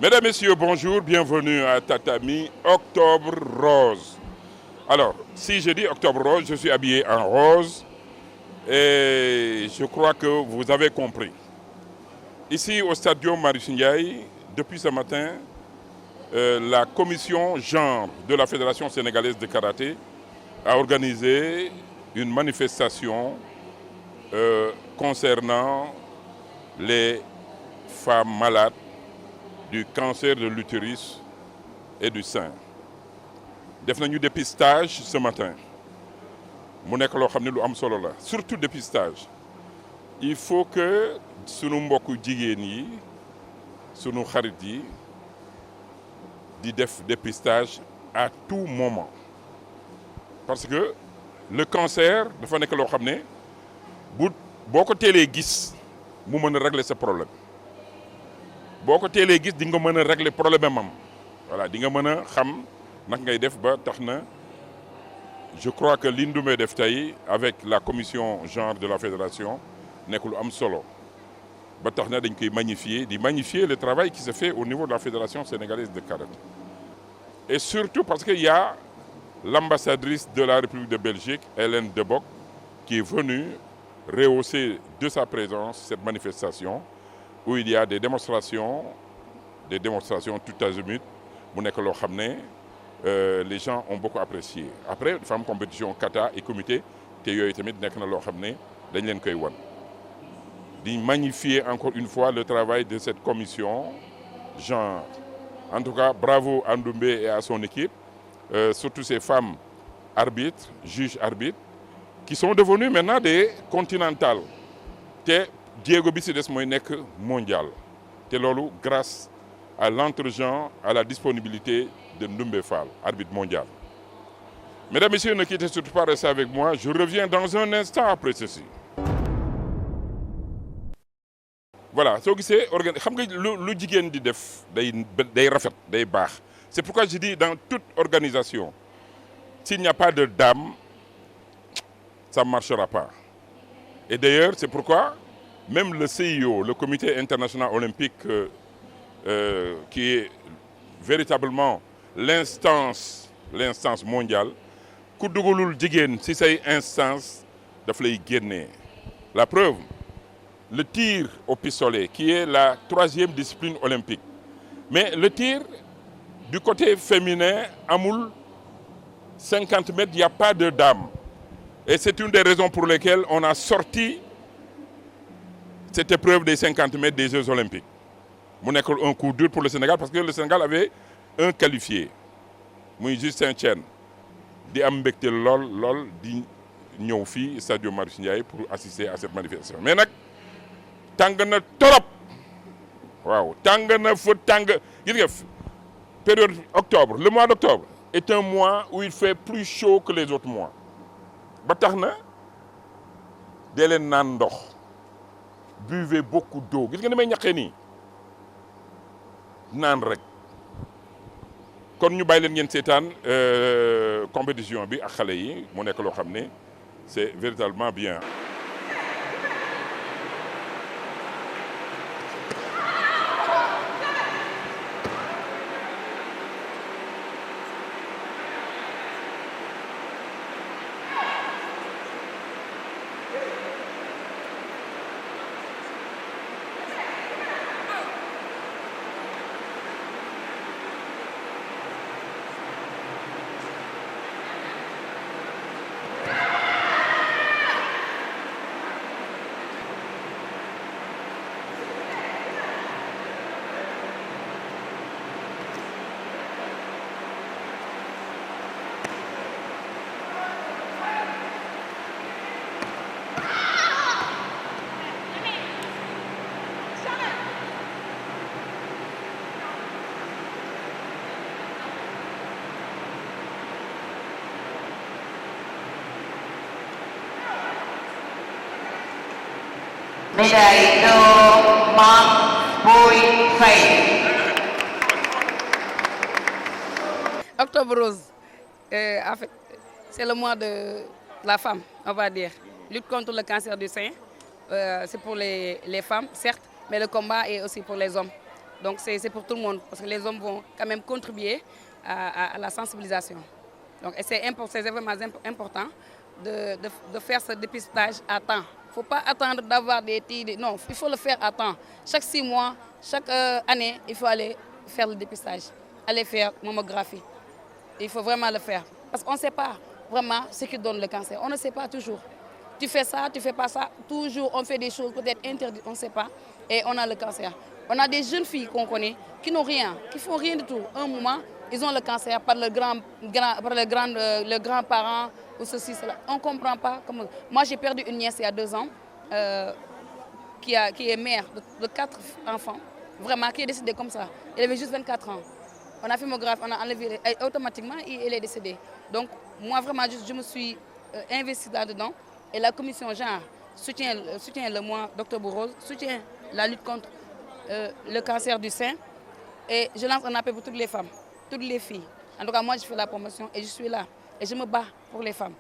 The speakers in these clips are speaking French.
Mesdames, Messieurs, bonjour, bienvenue à Tatami Octobre Rose. Alors, si je dis Octobre Rose, je suis habillé en rose et je crois que vous avez compris. Ici au Stadium Marius Ndiaye, depuis ce matin, la commission genre de la Fédération sénégalaise de karaté a organisé une manifestation concernant les femmes malades du cancer de l'utérus et du sein. Def nañu dépistage ce matin mu nekk loo xam ne lu am solo la surtout dépistage il faut que sunu mbokku jigéen yi sunu xarit yi di def dépistage à tout moment parce que le cancer dafa nekk loo xam ne boo ko teelee gis mu mën a régler sa problème boo ko teelee gis di nga mën a régler problème am voilà di nga mën a xam nag ngay def ba tax na je crois que li Ndoumbe def tey avec la commission genre de la fédération nekk lu am solo ba tax na dañ koy magnifier le travail qui se fait au niveau de la fédération sénégalaise de karaté et surtout parce qu'il y a l'ambassadrice de la République de Belgique Hélène de Bock qui est venue rehausser de sa présence cette manifestation où il y a des démonstrations tout azimut mu nekk loo xam ne les gens ont beaucoup apprécié après dafa am compétition kata et comité te yooyu tamit nekk na loo xam ne dañ leen koy wan di magnifier encore une fois le travail de cette commission genre en tout cas bravo à Ndoumbe et à son équipe surtout ces femmes arbitres juges arbitres qui sont devenues maintenant des continentales te jéego bi si des mooy nekk mondial te loolu grâce à l'entre-gens, à la disponibilité de Ndoumbe Fall, arbitre mondial. Mesdames, Messieurs, ne quittez surtout pas, restez avec moi. Je reviens dans un instant après ceci. Voilà, soo gisee xam nga lu jigéen di def day rafet day baax. C'est pourquoi je dis dans toute organisation, s'il n'y a pas de dame, ça ne marchera pas. Et d'ailleurs, c'est pourquoi même le CIO, le Comité international olympique, qui est véritablement l'instance mondiale ku dugalul jigéen ci say instance daf lay génne. La preuve, le tir au pistolet qui est la 3e discipline olympique. Mais le tir du côté féminin amul 50 mètres, il n'y a pas de dame. Et c'est une des raisons pour lesquelles on a sorti cette épreuve des 50 mètres des Jeux olympiques. mu nekk un coup dur pour le Sénégal parce que le Sénégal avait un qualifié muy Justin Thiène di am mbégte lool di ñëw fii Stade Marius Ndiaye pour assister à cette manifestation mais nag tàng na torop waaw tàng na fa tàng gis nga période octobre le mois d'octobre est un mois où il fait plus chaud que les autres mois ba tax na dee leen naan ndox buvez beaucoup d'eau gis nga ni may ñaqee nii naan rek kon ñu bàyyi leen ngeen seetaan compétition bi ak xale yi mu nekk loo xam ne c'est véritablement bien. Médaille d'or, Marc Boy Faye. Octobre Rose, en fait, c'est le mois de la femme, on va dire. Lutte contre le cancer du sein, c'est pour les femmes, certes, mais le combat est aussi pour les hommes. Donc c'est pour tout le monde, parce que les hommes vont quand même contribuer à la sensibilisation. Donc c'est vraiment important de faire ce dépistage à temps. Il ne faut pas attendre d'avoir des tirs. Non, il faut le faire à temps. Chaque 6 mois, chaque année, il faut aller faire le dépistage, aller faire mammographie. Il faut vraiment le faire. Parce qu'on ne sait pas vraiment ce qui donne le cancer. On ne sait pas toujours. Tu fais ça, tu ne fais pas ça. Toujours, on fait des choses peut-être interdites, on ne sait pas. Et on a le cancer. On a des jeunes filles qu'on connaît qui n'ont rien, qui ne font rien du tout. Un moment, ils ont le cancer par le grand-parent ou ceci, cela. On ne comprend pas. Moi, j'ai perdu une nièce il y a 2 ans qui est mère de 4 enfants, vraiment, qui est décédée comme ça. Elle avait juste 24 ans. On a fait mammographie, on a enlevé, et automatiquement, elle est décédée. Donc, moi, vraiment, je me suis investie là-dedans. Et la commission genre soutient le mois d'octobre rose, soutient la lutte contre le cancer du sein. Et je lance un appel pour toutes les femmes, toutes les filles. En tout cas, moi, je fais la promotion et je suis là. Et je me bats pour les femmes.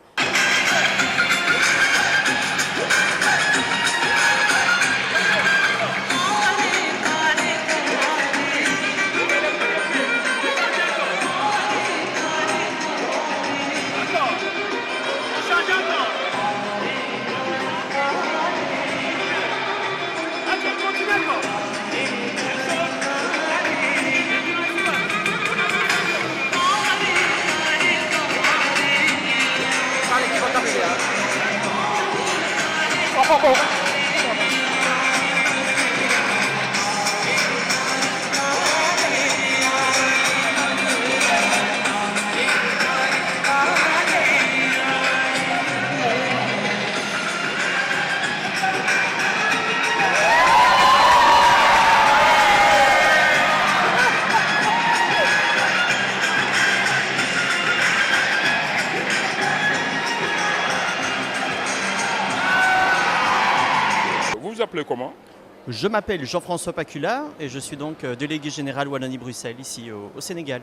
Vous vous appelez comment? Je m'appelle Jean-François Pacula et je suis donc délégué général Wallonie-Bruxelles ici au Sénégal.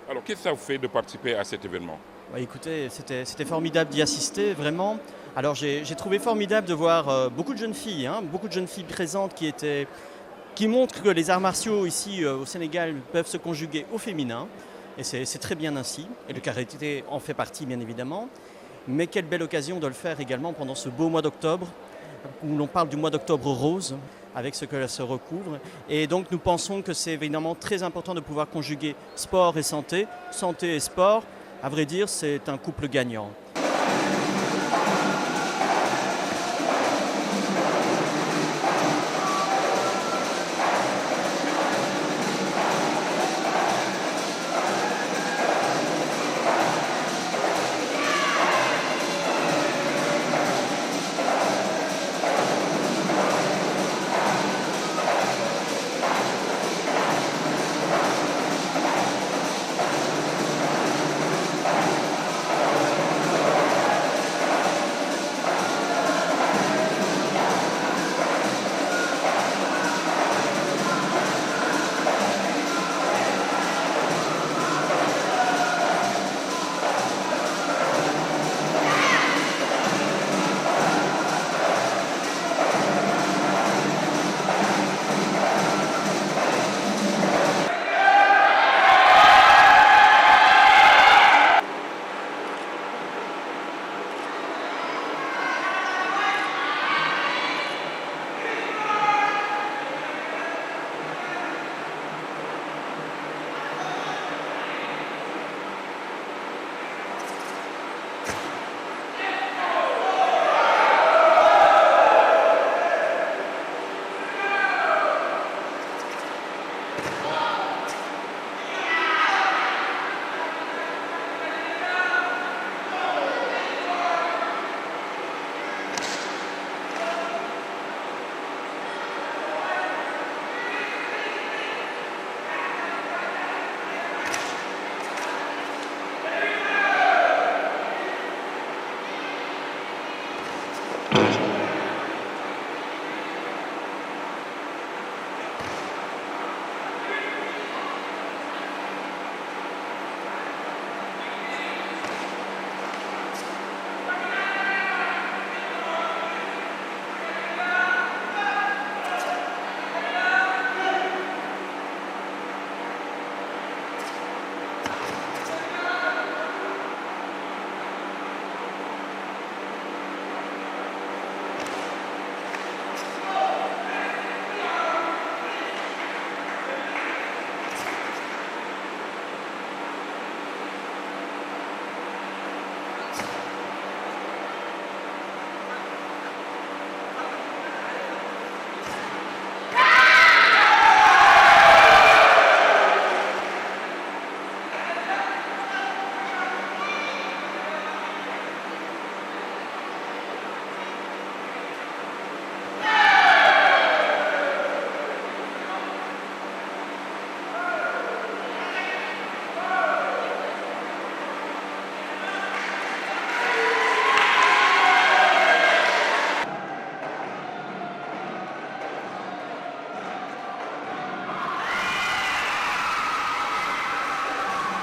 Alors, qu'est-ce que ça vous fait de participer à cet événement? Écoutez, c'était formidable d'y assister, vraiment. Alors j'ai trouvé formidable de voir beaucoup de jeunes filles présentes qui montrent que les arts martiaux ici au Sénégal peuvent se conjuguer au féminin. Et c'est très bien ainsi. Et le karaté en fait partie, bien évidemment. Mais quelle belle occasion de le faire également pendant ce beau mois d'octobre, où l'on parle du mois d'octobre rose, avec ce que ça recouvre. Et donc nous pensons que c'est évidemment très important de pouvoir conjuguer sport et santé et sport. À vrai dire, c'est un couple gagnant.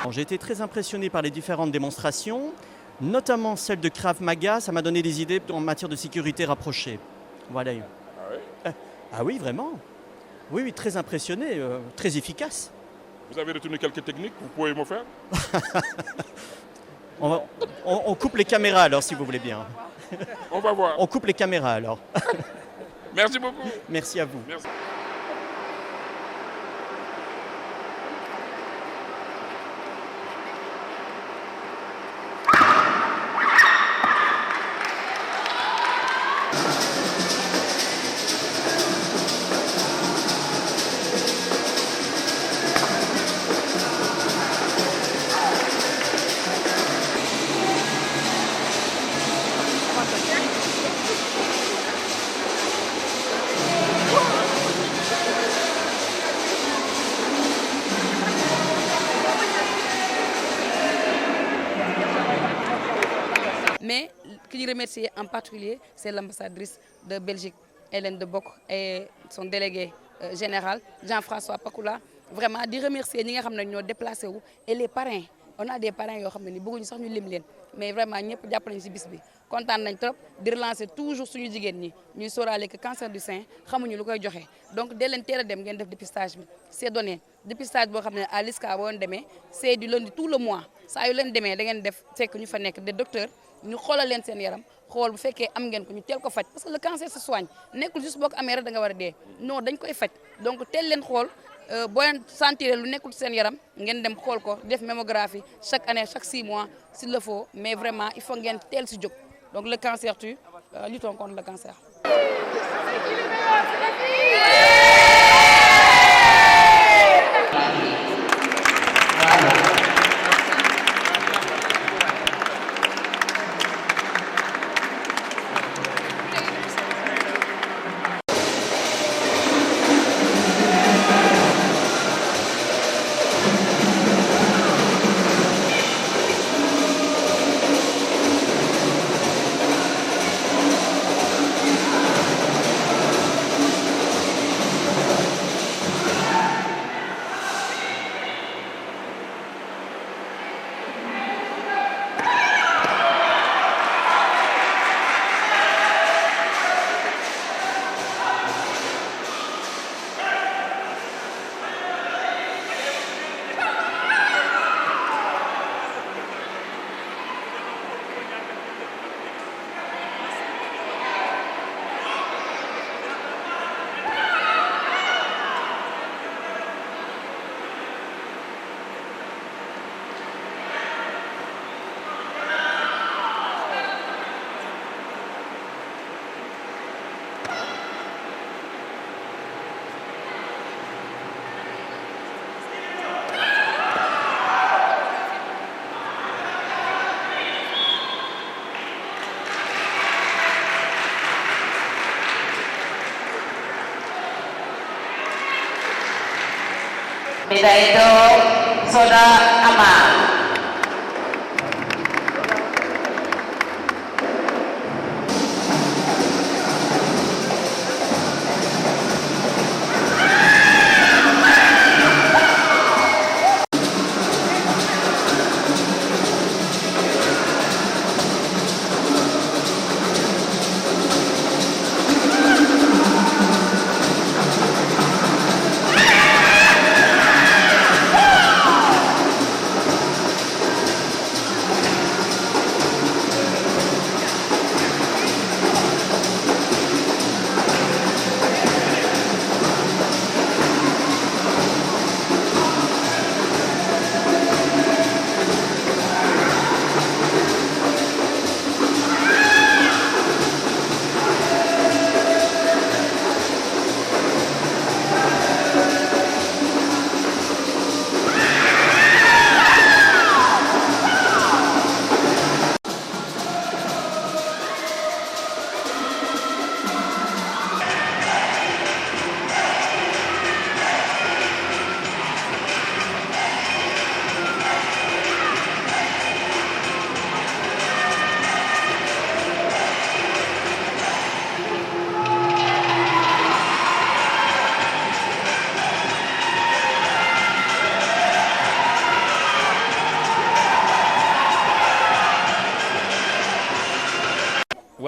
J'ai été très impressionné par les différentes démonstrations, notamment celle de Krav Maga. Ça m'a donné des idées en matière de sécurité rapprochée. Voilà. Ah oui? Ah oui, vraiment. Oui, oui, très impressionné, très efficace. Vous avez retenu quelques techniques que vous pouvez me faire? On coupe les caméras alors, si vous voulez bien. On va voir. On coupe les caméras alors. Merci beaucoup. Merci à vous. Merci. Mais que je remercie en particulier, c'est l'ambassadrice de Belgique, Hélène de Bock, et son délégué général, Jean-François Pakoula. Vraiment, de remercier ñi nga xam ne ñoo déplacé wu et les parrains. On a des parrains yoo xam ne ni bëgguñu sax ñu lim leen mais vraiment ñëpp jàpp nañu ci bis bi kontaan nañ trop di relancer toujours suñu jigéen ñi ñuy sóoraale que cancer du sein xamuñu lu koy joxe donc dee leen teel a dem ngeen def dépistage bi c'est donné dépistage boo xam ne à l'ISCA boo demee c'est du lundi tout le mois saa yu leen demee da ngeen def fekk ñu fa nekk des docteurs ñu xoolal leen seen yaram xool bu fekkee am ngeen ko ñu teel ko faj parce que le cancer se soigne nekkul juste boo ko amee rek da nga war a dee non dañ koy faj donc teel leen xool boo leen sentir lu nekkul seen yaram ngeen dem xool ko def mammographie chaque année chaque 6 mois s'il le faut mais vraiment il faut ngeen teel si jóg donc le cancer tue luttons contre le cancer. Médaille d'or, Soda Amar.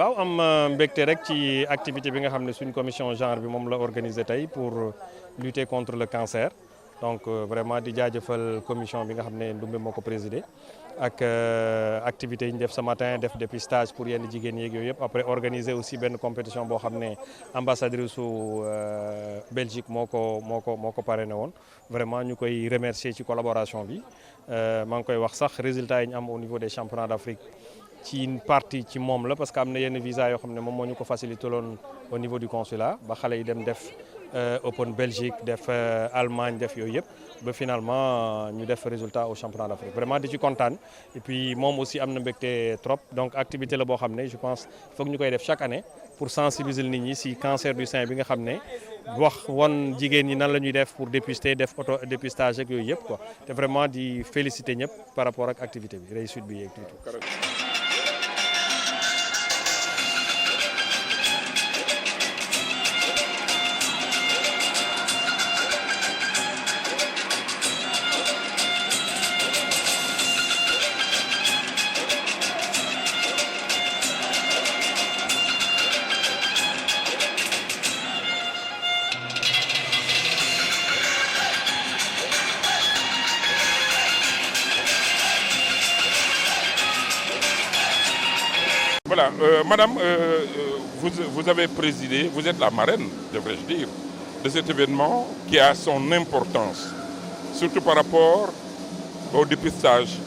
waaw am mbégte rek ci activité bi nga xam ne suñ commission genre bi moom la organisé tey pour lutter contre le cancer donc vraiment di jaajëfal commission bi nga xam ne Ndoumbe moo ko présidé ak activité yi ñu def ce matin def dépistage pour yenn jigéen yeeg yooyu yëpp après organiser aussi benn compétition boo xam ne ambassadrice su Belgique moo ko parrainé woon vraiment ñu koy remercier ci collaboration bi maa ngi koy wax sax résultat yi ñu am au niveau des championnats d'Afrique ci une partie ci moom la parce que am na yenn visa yoo xam ne moom moo ñu ko facilité loon au niveau du consulat ba xale yi dem def Open Belgique def Allemagne def yooyu yëpp ba finalement ñu def résultat au championnat d'Afrique vraiment di ci kontaan et puis moom aussi am na mbégte trop donc activité la boo xam ne je pense foog ñu koy def chaque année pour sensibiliser nit ñi si cancer du sein bi nga xam ne wax won jigéen ñi nan la ñuy def pour dépister def auto dépistage ak yooyu yëpp quoi te vraiment di féliciter ñëpp par rapport ak activité bi réussite bi yeeg tout. Voilà, madame, vous avez présidé, vous êtes la marraine, devrais-je dire, de cet événement qui a son importance, surtout par rapport au dépistage,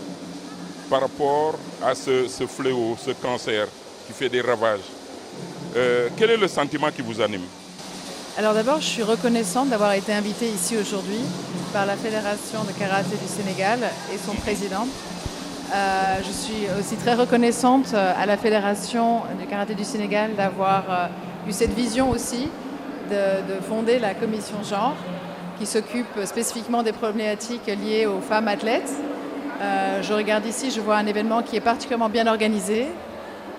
par rapport à ce fléau, ce cancer qui fait des ravages. Quel est le sentiment qui vous anime? Alors d'abord, je suis reconnaissante d'avoir été invitée ici aujourd'hui par la Fédération de karaté du Sénégal et son président. Je suis aussi très reconnaissante à la Fédération de karaté du Sénégal d'avoir eu cette vision aussi de fonder la commission genre qui s'occupe spécifiquement des problématiques liées aux femmes athlètes. Je regarde ici, je vois un événement qui est particulièrement bien organisé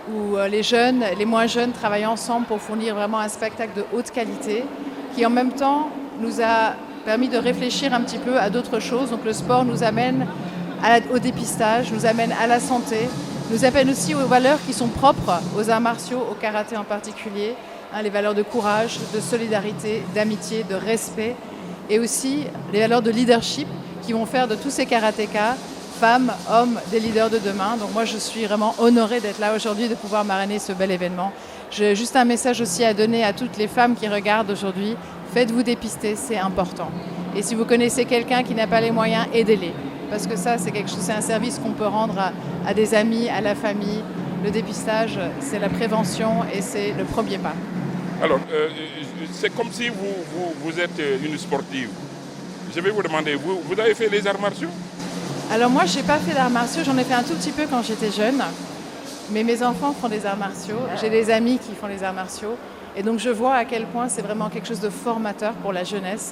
où les jeunes, les moins jeunes travaillent ensemble pour fournir vraiment un spectacle de haute qualité qui en même temps nous a permis de réfléchir un petit peu à d'autres choses. Donc le sport nous amène au dépistage, nous amène à la santé, nous amène aussi aux valeurs qui sont propres aux arts martiaux, au karaté en particulier, les valeurs de courage, de solidarité, d'amitié, de respect, et aussi les valeurs de leadership qui vont faire de tous ces karatékas, femmes, hommes, des leaders de demain. Donc moi je suis vraiment honorée d'être là aujourd'hui, de pouvoir marrainer ce bel événement. J'ai juste un message aussi à donner à toutes les femmes qui regardent aujourd'hui, faites-vous dépister, c'est important. Et si vous connaissez quelqu'un qui n'a pas les moyens, aidez-les. Parce que ça, c'est quelque chose, c'est un service qu'on peut rendre à des amis, à la famille. Le dépistage, c'est la prévention et c'est le premier pas. Alors, c'est comme si vous êtes une sportive. Je vais vous demander, vous avez fait les arts martiaux? Alors moi, je n'ai pas fait d'arts martiaux, j'en ai fait un tout petit peu quand j'étais jeune. Mais mes enfants font des arts martiaux, j'ai des amis qui font les arts martiaux. Et donc je vois à quel point c'est vraiment quelque chose de formateur pour la jeunesse.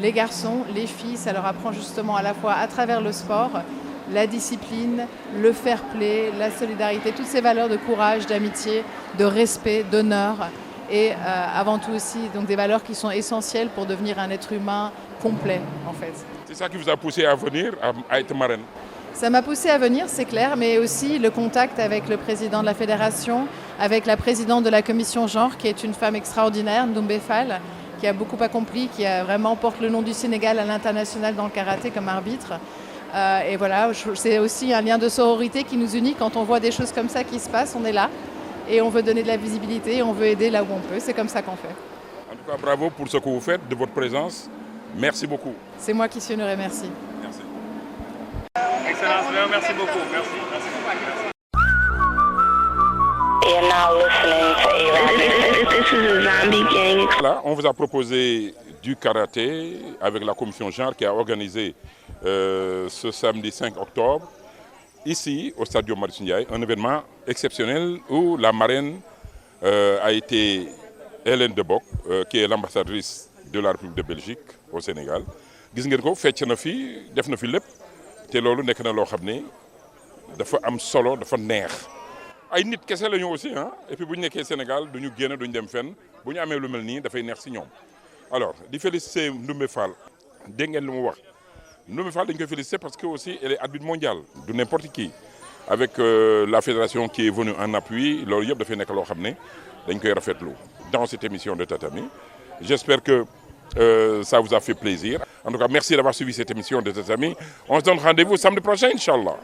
Les garçons, les filles, ça leur apprend justement à la fois à travers le sport, la discipline, le fair play, la solidarité, toutes ces valeurs de courage, d'amitié, de respect, d'honneur et avant tout aussi donc des valeurs qui sont essentielles pour devenir un être humain complet en fait. C'est ça qui vous a poussé à venir, à être marraine? Ça m'a poussé à venir, c'est clair, mais aussi le contact avec le président de la fédération, avec la présidente de la commission genre, qui est une femme extraordinaire, Ndoumbe Fall, qui a beaucoup accompli, qui a vraiment porte le nom du Sénégal à l'international dans le karaté comme arbitre. Et voilà, c'est aussi un lien de sororité qui nous unit. Quand on voit des choses comme ça qui se passent, on est là et on veut donner de la visibilité, on veut aider là où on peut. C'est comme ça qu'on fait. En tout cas, bravo pour ce que vous faites, de votre présence. Merci beaucoup. C'est moi qui suis honorée, merci. Merci. Excellence, merci beaucoup. Merci. Là, on vous a proposé du karaté avec la commission genre qui a organisé ce samedi 5 octobre ici au Stade Marius Ndiaye, un événement exceptionnel où la marraine a été Hélène Debock, qui est l'ambassadrice de la République de Belgique au Sénégal. Gis ngeen ko fecc na fi def na fi lépp te loolu nekk na loo xam ne dafa am solo dafa neex. ay nit kese la ñu aussi ah et puis bu ñu nekkee Sénégal du ñu génn duñu dem fenn bu ñu amee lu mel nii dafay neex si ñoom. alors di féliciter Ndoumbe Fall dégg ngeen lu mu wax Ndoumbe Fall dañu koy féliciter parce que aussi elle est arbitre mondiale du n'importe qui avec la fédération qui est venue en appui, loolu yëpp dafay nekk loo xam ne dañ koy rafetlu dans cette émission de Tatami. J'espère que ça vous a fait plaisir. En tout cas, merci d'avoir suivi cette émission de Tatami. On se donne rendez-vous samedi prochain, Inch'Allah.